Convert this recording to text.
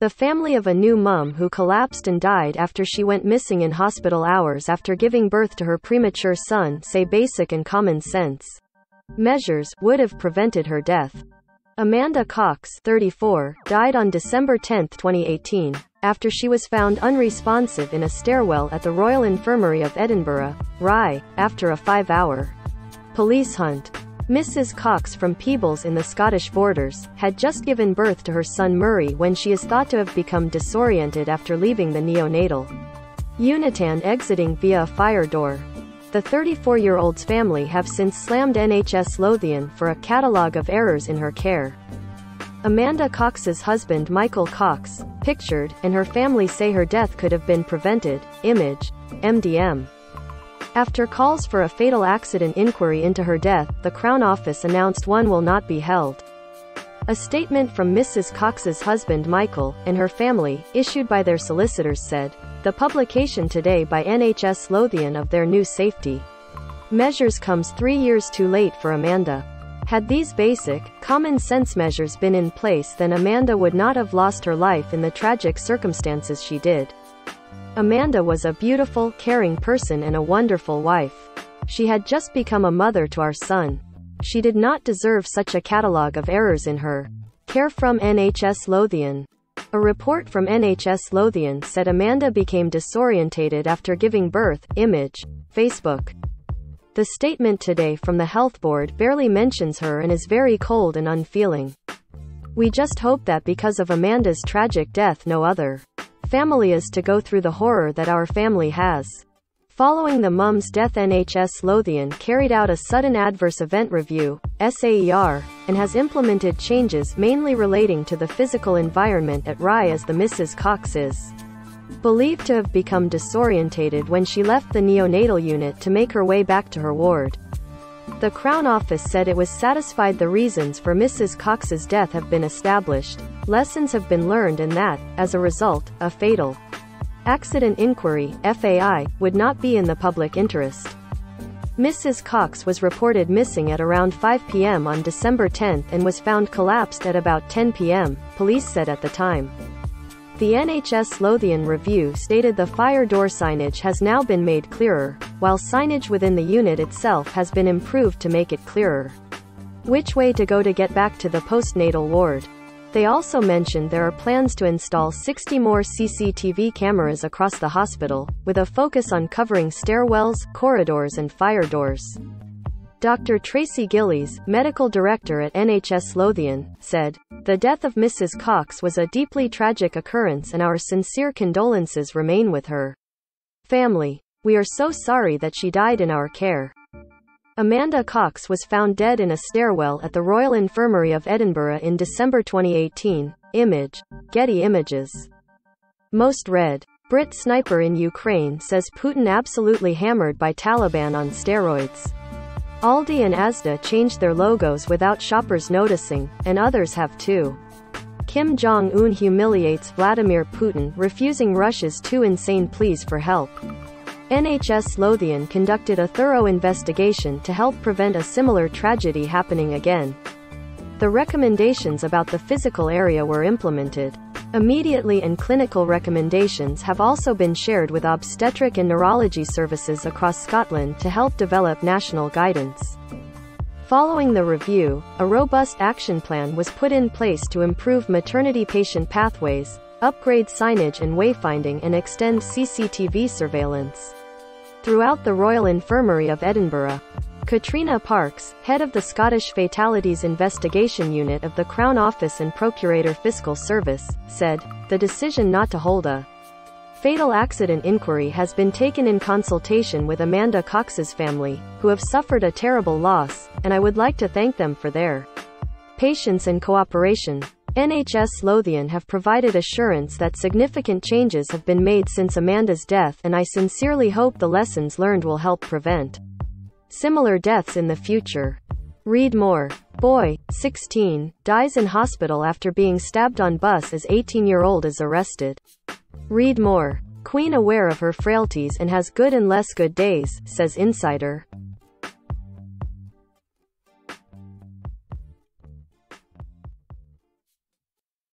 The family of a new mom who collapsed and died after she went missing in hospital hours after giving birth to her premature son say basic and common sense measures would have prevented her death. Amanda Cox, 34, died on December 10, 2018, after she was found unresponsive in a stairwell at the Royal Infirmary of Edinburgh, Rye, after a 5-hour police hunt. Mrs. Cox from Peebles in the Scottish borders had just given birth to her son Murray when she is thought to have become disoriented after leaving the neonatal unit and exiting via a fire door. The 34-year-old's family have since slammed NHS Lothian for a catalogue of errors in her care. Amanda Cox's husband Michael Cox, pictured, and her family say her death could have been prevented. Image, MDM. After calls for a fatal accident inquiry into her death, the Crown Office announced one will not be held. A statement from Mrs. Cox's husband Michael, and her family, issued by their solicitors said, the publication today by NHS Lothian of their new safety measures comes 3 years too late for Amanda. Had these basic, common-sense measures been in place, then Amanda would not have lost her life in the tragic circumstances she did. Amanda was a beautiful, caring person and a wonderful wife. She had just become a mother to our son. She did not deserve such a catalogue of errors in her care. From NHS Lothian. A report from NHS Lothian said Amanda became disorientated after giving birth. Image, Facebook. The statement today from the Health Board barely mentions her and is very cold and unfeeling. We just hope that because of Amanda's tragic death no other family is to go through the horror that our family has. Following the mum's death, NHS Lothian carried out a sudden adverse event review, SAER, and has implemented changes mainly relating to the physical environment at Rye, as the Mrs. Cox is believed to have become disorientated when she left the neonatal unit to make her way back to her ward. The Crown Office said it was satisfied the reasons for Mrs. Cox's death have been established, lessons have been learned, and that, as a result, a fatal accident inquiry, FAI, would not be in the public interest. Mrs. Cox was reported missing at around 5 p.m. on December 10 and was found collapsed at about 10 p.m., police said at the time. The NHS Lothian review stated the fire door signage has now been made clearer, while signage within the unit itself has been improved to make it clearer which way to go to get back to the postnatal ward. They also mentioned there are plans to install 60 more CCTV cameras across the hospital, with a focus on covering stairwells, corridors and fire doors. Dr. Tracy Gillies, medical director at NHS Lothian, said, "The death of Mrs. Cox was a deeply tragic occurrence and our sincere condolences remain with her family. We are so sorry that she died in our care." Amanda Cox was found dead in a stairwell at the Royal Infirmary of Edinburgh in December 2018. Image, Getty Images. Most read. Brit sniper in Ukraine says Putin absolutely hammered by Taliban on steroids. Aldi and Asda changed their logos without shoppers noticing, and others have too. Kim Jong-un humiliates Vladimir Putin, refusing Russia's too insane pleas for help. NHS Lothian conducted a thorough investigation to help prevent a similar tragedy happening again. The recommendations about the physical area were implemented immediately, and clinical recommendations have also been shared with obstetric and neurology services across Scotland to help develop national guidance. Following the review, a robust action plan was put in place to improve maternity patient pathways, upgrade signage and wayfinding, and extend CCTV surveillance throughout the Royal Infirmary of Edinburgh. Katrina Parks, head of the Scottish Fatalities Investigation Unit of the Crown Office and Procurator Fiscal Service, said, "The decision not to hold a fatal accident inquiry has been taken in consultation with Amanda Cox's family, who have suffered a terrible loss, and I would like to thank them for their patience and cooperation." NHS Lothian have provided assurance that significant changes have been made since Amanda's death, and I sincerely hope the lessons learned will help prevent similar deaths in the future. Read more. Boy, 16, dies in hospital after being stabbed on bus as 18-year-old is arrested. Read more. Queen aware of her frailties and has good and less good days, says insider.